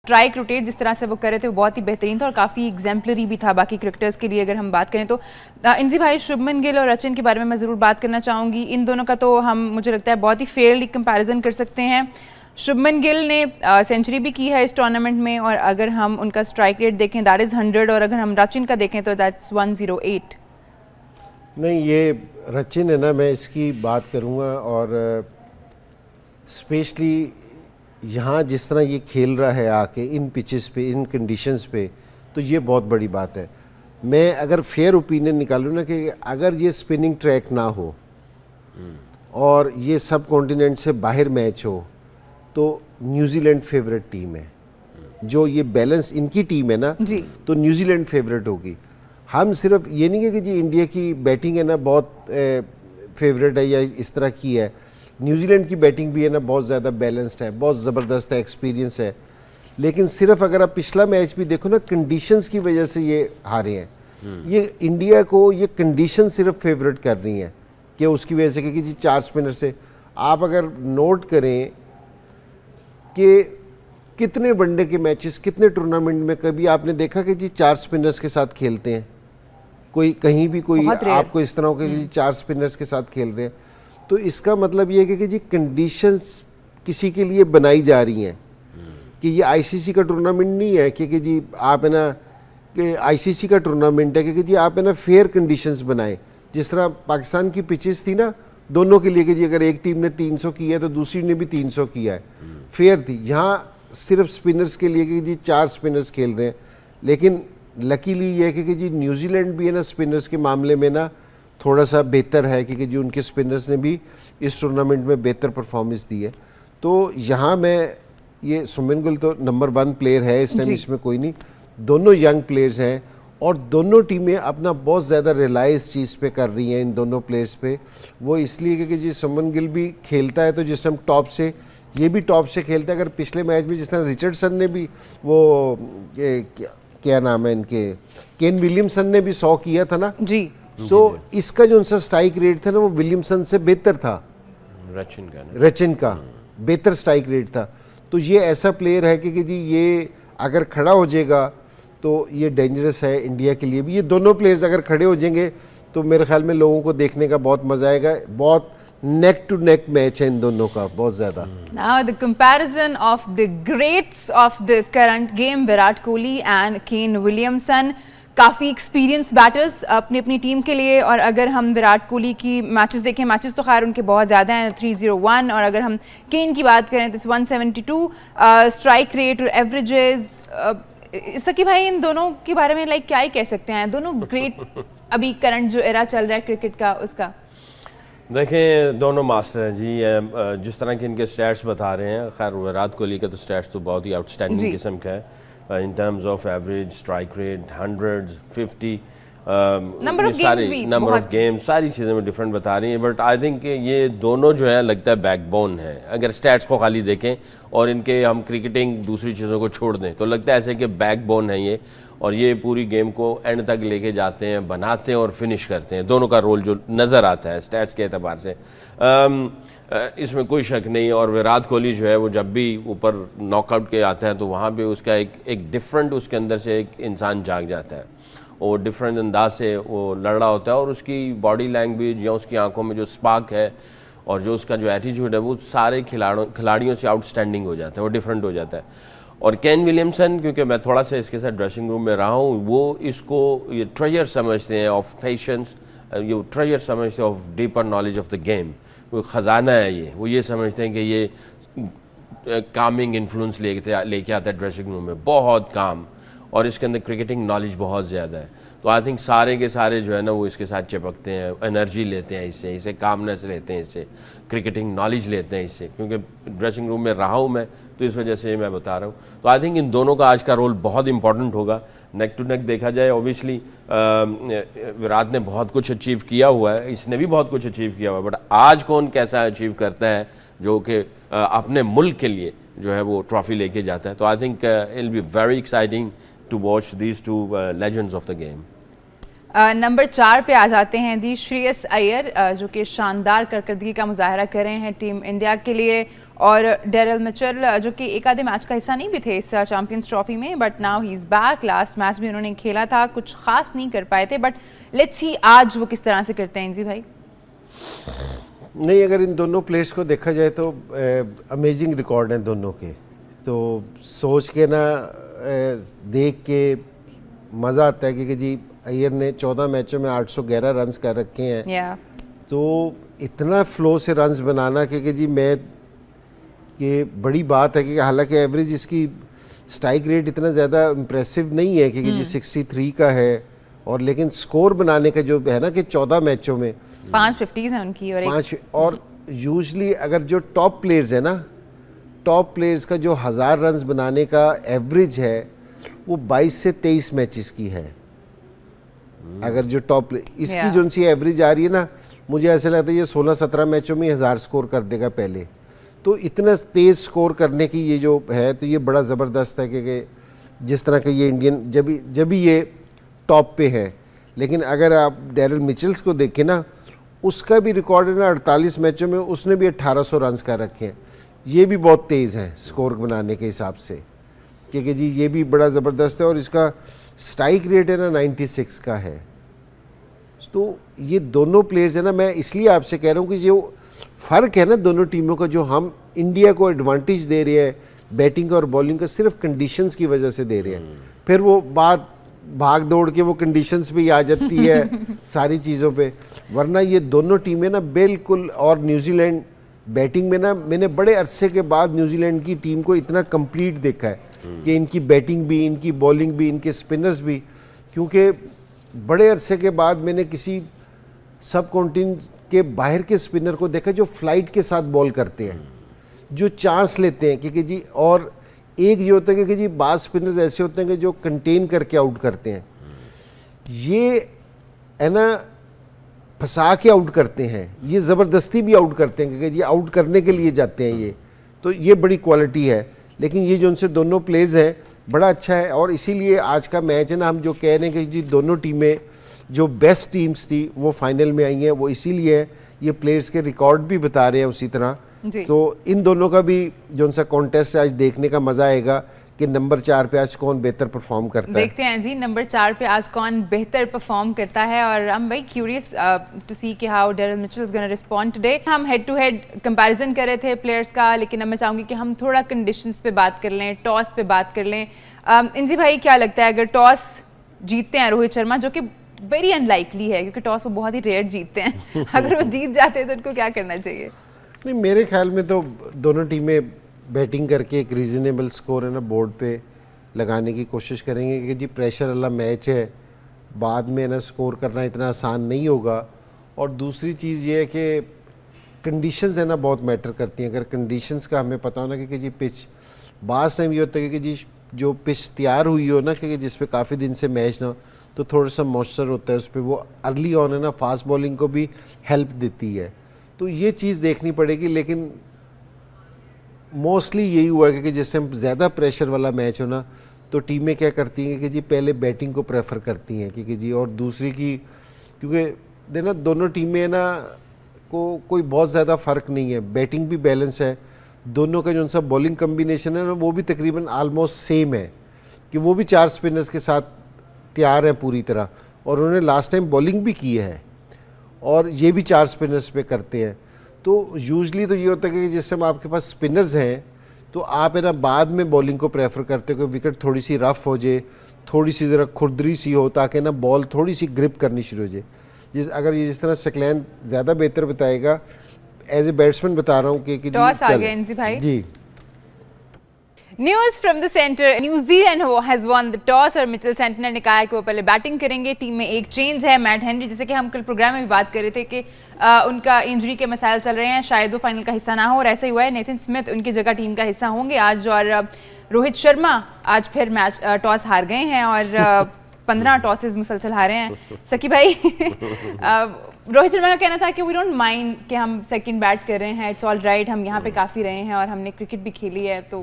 Strike rotate جس طرح سے وہ کر رہے تھے وہ بہت ہی بہترین تھا اور کافی ایگزیمپلری بھی تھا باقی کرکٹرز کے لیے. اگر ہم بات کریں تو انزی بھائی شبمن گل اور رچن کے بارے میں ضرور بات کرنا چاہوں گی. ان دونوں کا تو ہم مجھے لگتا ہے بہت ہی فیئرلی کمپیریزن کر سکتے ہیں. شبمن گل نے سینچری بھی کی ہے اس ٹورنامنٹ میں اور اگر ہم ان کا اسٹرائک ریٹ دیکھیں دیٹ از 100 اور اگر ہم رچن کا دیکھیں تو دیٹس 108. نہیں یہ رچن ہے نا, میں اس کی بات کروں گا اور اسپیشلی یہاں جس طرح یہ کھیل رہا ہے آ کے ان پچز پہ ان کنڈیشنز پہ, تو یہ بہت بڑی بات ہے. میں اگر فیئر اوپینین نکالوں نا کہ اگر یہ اسپننگ ٹریک نہ ہو اور یہ سب کانٹیننٹ سے باہر میچ ہو تو نیوزی لینڈ فیوریٹ ٹیم ہے. جو یہ بیلنس ان کی ٹیم ہے نا تو نیوزی لینڈ فیوریٹ ہوگی. ہم صرف یہ نہیں کہ جی انڈیا کی بیٹنگ ہے نا بہت فیوریٹ ہے یا اس طرح کی ہے, نیوزی لینڈ کی بیٹنگ بھی ہے نا بہت زیادہ بیلنسڈ ہے, بہت زبردست ہے, ایکسپیرینس ہے. لیکن صرف اگر آپ پچھلا میچ بھی دیکھو نا کنڈیشنز کی وجہ سے یہ ہارے ہیں. یہ انڈیا کو یہ کنڈیشن صرف فیوریٹ کر رہی ہیں کہ اس کی وجہ سے کہ جی 4 اسپنر سے. آپ اگر نوٹ کریں کہ کتنے ون ڈے کے میچز کتنے ٹورنامنٹ میں کبھی آپ نے دیکھا کہ جی 4 اسپنرز کے ساتھ کھیلتے ہیں, کوئی کہیں بھی کوئی آپ کو اس طرح ہو کہ جی 4 اسپنرز کے ساتھ کھیل رہے ہیں. تو اس کا مطلب یہ ہے کہ جی کنڈیشنز کسی کے لیے بنائی جا رہی ہیں کہ یہ آئی سی سی کا ٹورنامنٹ نہیں ہے کہ جی آپ ہے نا کہ آئی سی سی کا ٹورنامنٹ ہے کہ جی آپ ہے نا فیئر کنڈیشنز بنائیں. جس طرح پاکستان کی پچز تھی نا دونوں کے لیے کہ جی اگر ایک ٹیم نے 300 کیا ہے تو دوسری نے بھی 300 کیا ہے, فیئر تھی. یہاں صرف اسپنرز کے لیے کہ جی 4 اسپنرز کھیل رہے ہیں. لیکن لکیلی یہ ہے کہ جی نیوزی لینڈ بھی ہے نا اسپنرز کے معاملے میں نا تھوڑا سا بہتر ہے کیونکہ جو ان کے اسپنرز نے بھی اس ٹورنامنٹ میں بہتر پرفارمنس دی ہے. تو یہاں میں یہ شبمن گل تو نمبر 1 پلیئر ہے اس ٹائم, اس میں کوئی نہیں. دونوں ینگ پلیئرز ہیں اور دونوں ٹیمیں اپنا بہت زیادہ ریلائی اس چیز پہ کر رہی ہیں ان دونوں پلیئرز پہ. وہ اس لیے کہ جی شبمن گل بھی کھیلتا ہے تو جس ٹائم ٹاپ سے, یہ بھی ٹاپ سے کھیلتا ہے. اگر پچھلے میچ میں جس طرح رچرڈسن نے بھی وہ کیا نام ہے ان کے کین ولیمسن نے بھی 100 کیا تھا نا جی, سو اس کا جو ان سے اسٹرائک ریٹ تھا نا وہ ولیمسن سے بہتر تھا, رچن کا بہتر اسٹرائک ریٹ تھا. تو یہ ایسا پلیئر ہے کہ جی یہ اگر کھڑا ہو جائے گا تو یہ ڈینجرس ہے انڈیا کے لیے بھی. یہ دونوں پلیئرز اگر کھڑے ہو جائیں گے تو میرے خیال میں لوگوں کو دیکھنے کا بہت مزہ آئے گا. بہت نیک ٹو نیک میچ ہے ان دونوں کا بہت زیادہ. Now the comparison of the greats of the current game, Virat Kohli and Kane Williamson, coffee experience batters اپنی اپنی ٹیم کے لیے. اور اگر ہم وراٹ کوہلی کی میچز دیکھیں, میچز تو خیر ان کے بہت زیادہ ہیں 301, اور اگر ہم کین کی بات کریں تو 172 اسٹرائک ریٹ اور ایوریجز. سکی بھائی ان دونوں کے بارے میں لائک کیا ہی کہہ سکتے ہیں, دونوں گریٹ ابھی کرنٹ جو ایرا چل رہا ہے کرکٹ کا اس کا. دیکھیں دونوں ماسٹر ہیں جی. جس طرح کے ان کے سٹیٹس بتا رہے ہیں, خیر وراٹ کوہلی کا تو سٹیٹس تو بہت ہی آؤٹ اسٹینڈنگ قسم کا ہے in terms of average strike rate, 100s, 50, number of games, ساری چیزیں میں ڈفرینٹ بتا رہی ہیں. بٹ آئی تھنک کہ یہ دونوں جو ہے لگتا ہے بیک بون ہے. اگر سٹیٹس کو خالی دیکھیں اور ان کے ہم کرکٹنگ دوسری چیزوں کو چھوڑ دیں تو لگتا ہے ایسے کہ بیک بون ہے یہ, اور یہ پوری گیم کو اینڈ تک لے کے جاتے ہیں, بناتے ہیں اور فنش کرتے ہیں. دونوں کا رول جو نظر آتا ہے سٹیٹس کے اعتبار سے اس میں کوئی شک نہیں. اور وراٹ کوہلی جو ہے وہ جب بھی اوپر ناک آؤٹ کے آتا ہے تو وہاں پہ اس کا ایک ڈفرینٹ اس کے اندر سے ایک انسان جاگ جاتا ہے. وہ ڈفرینٹ انداز سے وہ لڑ رہا ہوتا ہے اور اس کی باڈی لینگویج یا اس کی آنکھوں میں جو سپارک ہے اور جو اس کا جو ایٹیٹیوڈ ہے وہ سارے کھلاڑیوں سے آؤٹ اسٹینڈنگ ہو جاتا ہے, وہ ڈفرینٹ ہو جاتا ہے. اور کین ولیمسن, کیونکہ میں تھوڑا سا اس کے ساتھ ڈریسنگ روم میں رہا ہوں, وہ اس کو یہ ٹریجر سمجھتے ہیں آف پیشنس, یہ ٹریجر سمجھتے ہیں of deeper knowledge of the game. وہ خزانہ ہے یہ, وہ یہ سمجھتے ہیں کہ یہ کامنگ انفلوئنس لے کے آتا ہے ڈریسنگ روم میں, بہت کام, اور اس کے اندر کرکٹنگ نالج بہت زیادہ ہے. تو آئی تھنک سارے کے سارے جو ہے نا وہ اس کے ساتھ چپکتے ہیں, انرجی لیتے ہیں اسے کامنس لیتے ہیں, اس سے کرکٹنگ نالج لیتے ہیں اس سے, کیونکہ ڈریسنگ روم میں رہا ہوں میں تو اس وجہ سے میں بتا رہا ہوں. تو آئی تھنک ان دونوں کا آج کا رول بہت امپورٹنٹ ہوگا. نیک ٹو نیک دیکھا جائے اوبیسلی وراٹ نے بہت کچھ اچیو کیا ہوا ہے, اس نے بھی بہت کچھ اچیو کیا ہوا ہے, بٹ آج کون کیسا اچیو کرتا ہے جو کہ اپنے ملک کے لیے جو ہے وہ ٹرافی لے کے جاتا ہے. تو I think it will be very exciting to watch these two legends of the game. Number 4 پہ آ جاتے ہیں جی شرییس ایئر, جو کہ شاندار کارکردگی کا مظاہرہ کر رہے ہیں ٹیم انڈیا کے لیے, اور ڈیرل مچل جو کہ ایک آدھے میچ کا حصہ نہیں بھی تھے اس چیمپئنز ٹرافی میں, but now he is back. Last match بھی انہوں نے کھیلا تھا, کچھ خاص نہیں کر پائے تھے, بٹ لیٹس سی آج وہ کس طرح سے کرتے ہیں. انزی بھائی نہیں, اگر ان دونوں پلیئرس کو دیکھا جائے تو امیزنگ ریکارڈ ہیں دونوں کے, تو سوچ کے نا دیکھ کے مزہ آتا ہے کہ جی ایئر نے 14 میچوں میں 811 رنز کر رکھے ہیں, تو اتنا فلو سے رنز بنانا کہ جی میں یہ بڑی بات ہے کہ حالانکہ ایوریج اس کی سٹرائک ریٹ اتنا زیادہ امپریسو نہیں ہے کہ جی 63 کا ہے, اور لیکن سکور بنانے کا جو ہے نا کہ 14 میچوں میں 550 ہیں ان کی, اور یوزلی اگر جو ٹاپ پلیئرز ہیں نا, ٹاپ پلیئرز کا جو 1000 رنز بنانے کا ایوریج ہے وہ 22 سے 23 میچز کی ہے. اگر جو ٹاپ اس کی جو ان سی ایوریج آ رہی ہے نا, مجھے ایسا لگتا ہے یہ 16-17 میچوں میں 1000 سکور کر دے گا پہلے. تو اتنا تیز سکور کرنے کی یہ جو ہے تو یہ بڑا زبردست ہے کہ جس طرح کہ یہ انڈین جب بھی یہ ٹاپ پہ ہے. لیکن اگر آپ ڈیرل مچلز کو دیکھیں نا, اس کا بھی ریکارڈ ہے نا 48 میچوں میں اس نے بھی 1800 رنز کر رکھے ہیں. یہ بھی بہت تیز ہیں سکور بنانے کے حساب سے, کہ جی یہ بھی بڑا زبردست ہے, اور اس کا سٹرائک ریٹ ہے نا 96 کا ہے. تو یہ دونوں پلیئرز ہیں نا, میں اس لیے آپ سے کہہ رہا ہوں کہ جو فرق ہے نا دونوں ٹیموں کا, جو ہم انڈیا کو ایڈوانٹیج دے رہے ہیں بیٹنگ اور بولنگ کا, صرف کنڈیشنز کی وجہ سے دے رہے ہیں. پھر وہ بات بھاگ دوڑ کے وہ کنڈیشنز پہ ہی آ جاتی ہے ساری چیزوں پہ, ورنہ یہ دونوں ٹیمیں نا بالکل. اور نیوزی لینڈ بیٹنگ میں نا میں نے بڑے عرصے کے بعد نیوزی لینڈ کی ٹیم کو اتنا کمپلیٹ دیکھا ہے کہ ان کی بیٹنگ بھی, ان کی بولنگ بھی, ان کے اسپنرز بھی, کیونکہ بڑے عرصے کے بعد میں نے کسی سب کانٹیننٹ کے باہر کے اسپنر کو دیکھا جو فلائٹ کے ساتھ بال کرتے ہیں, جو چانس لیتے ہیں کہ جی. اور ایک یہ ہوتا ہے کہ جی بعض اسپنرز ایسے ہوتے ہیں کہ جو کنٹین کر کے آؤٹ کرتے ہیں, یہ ہے نا پھنسا کے آؤٹ کرتے ہیں, یہ زبردستی بھی آؤٹ کرتے ہیں کہ جی آؤٹ کرنے کے لیے جاتے ہیں یہ. تو یہ بڑی کوالٹی ہے. لیکن یہ جو ان سے دونوں پلیئرز ہیں بڑا اچھا ہے, اور اسی لیے آج کا میچ ہے نا, ہم جو کہہ رہے ہیں کہ جی دونوں ٹیمیں جو بیسٹ ٹیمز تھی وہ فائنل میں آئی ہیں, وہ اسی لیے یہ پلیئرز کے ریکارڈ بھی بتا رہے ہیں اسی طرح. تو ان دونوں کا بھی جو ان سا کانٹیسٹ آج دیکھنے کا مزہ آئے گا کہ نمبر 4 پہ آج کون بہتر پرفارم کرتا ہے. دیکھتے ہیں جی نمبر 4 پہ آج کون بہتر پرفارم کرتا ہے, اور I'm very curious to see کہ how Daryl Mitchell is going to respond today. ہم ہیڈ ٹو ہیڈ کمپیریزن کر رہے تھے پلیئرز کا, لیکن اب میں چاہوں گی کہ ہم تھوڑا کنڈیشنز پہ بات کر لیں, ٹاس پہ بات کر لیں. انزی بھائی کیا لگتا ہے اگر ٹاس جیتتے ہیں روہت شرما, جو کہ ویری ان لائکلی ہے کیونکہ ٹاس وہ بہت ہی ریئر جیتتے ہیں, اگر وہ جیت جاتے ہیں تو ان کو کیا کرنا چاہیے؟ نہیں, میرے خیال میں تو دونوں ٹیمیں بیٹنگ کر کے ایک ریزنیبل سکور ہے نا بورڈ پہ لگانے کی کوشش کریں گے کہ جی پریشر والا میچ ہے, بعد میں نا سکور کرنا اتنا آسان نہیں ہوگا. اور دوسری چیز یہ ہے کہ کنڈیشنز ہے نا بہت میٹر کرتی ہیں. اگر کنڈیشنز کا ہمیں پتہ ہونا کہ جی پچ, بعض ٹائم یہ ہوتا ہے کہ جی جو پچ تیار ہوئی ہو نا کہ جس پہ کافی دن سے میچ نہ ہو, تو تھوڑا سا موئسچر ہوتا ہے اس پہ, وہ ارلی آن ہے نا فاسٹ بولنگ کو بھی ہیلپ دیتی ہے. تو یہ چیز دیکھنی پڑے گی. لیکن موسٹلی یہی ہوا ہے کہ جس ٹائم زیادہ پریشر والا میچ ہونا تو ٹیمیں کیا کرتی ہیں کہ جی پہلے بیٹنگ کو پریفر کرتی ہیں کہ جی, اور دوسری کی کیونکہ دینا دونوں ٹیمیں نا کو کوئی بہت زیادہ فرق نہیں ہے, بیٹنگ بھی بیلنس ہے, دونوں کا جو ان سا بولنگ کمبینیشن ہے نا وہ بھی تقریباً آلموسٹ سیم ہے, کہ وہ بھی 4 اسپنرز کے ساتھ تیار ہیں پوری طرح, اور انہوں نے لاسٹ ٹائم بولنگ بھی کی ہے, اور یہ بھی 4 اسپنرز پہ کرتے ہیں. تو یوزلی تو یہ ہوتا ہے کہ جس ٹائم آپ کے پاس اسپنرز ہیں تو آپ ہے نا بعد میں بولنگ کو پریفر کرتے ہو کہ وکٹ تھوڑی سی رف ہو جائے, تھوڑی سی ذرا کھردری سی ہو, تاکہ نا بال تھوڑی سی گرپ کرنی شروع ہو جائے. اگر یہ جس طرح سکلین زیادہ بہتر بتائے گا, ایز اے بیٹسمین بتا رہا ہوں کہ ٹاس آ گیا انزی بھائی. جی news from the centre, New Zealand has won the toss, اور مچل سینٹنر نے کہا ہے کہ وہ پہلے بیٹنگ کریں گے. ٹیم میں ایک چینج ہے, میٹ ہنری, جیسے کہ ہم کل پروگرام میں بھی بات کر رہے تھے کہ ان کا انجری کے مسائل چل رہے ہیں, شاید وہ فائنل کا حصہ نہ ہو, اور ایسا ہی ہوا ہے. نیتھن اسمتھ ان کی جگہ ٹیم کا حصہ ہوں گے آج, اور روہت شرما آج پھر میچ ٹاس ہار گئے ہیں اور 15 ٹاسز مسلسل ہارے ہیں. سکی بھائی, روہت شرما کا کہنا تھا کہ وی ڈونٹ مائنڈ کہ ہم سیکنڈ بیٹ کر رہے ہیں, اٹس آل رائٹ, ہم یہاں پہ کافی رہے ہیں اور ہم نے کرکٹ بھی کھیلی ہے, تو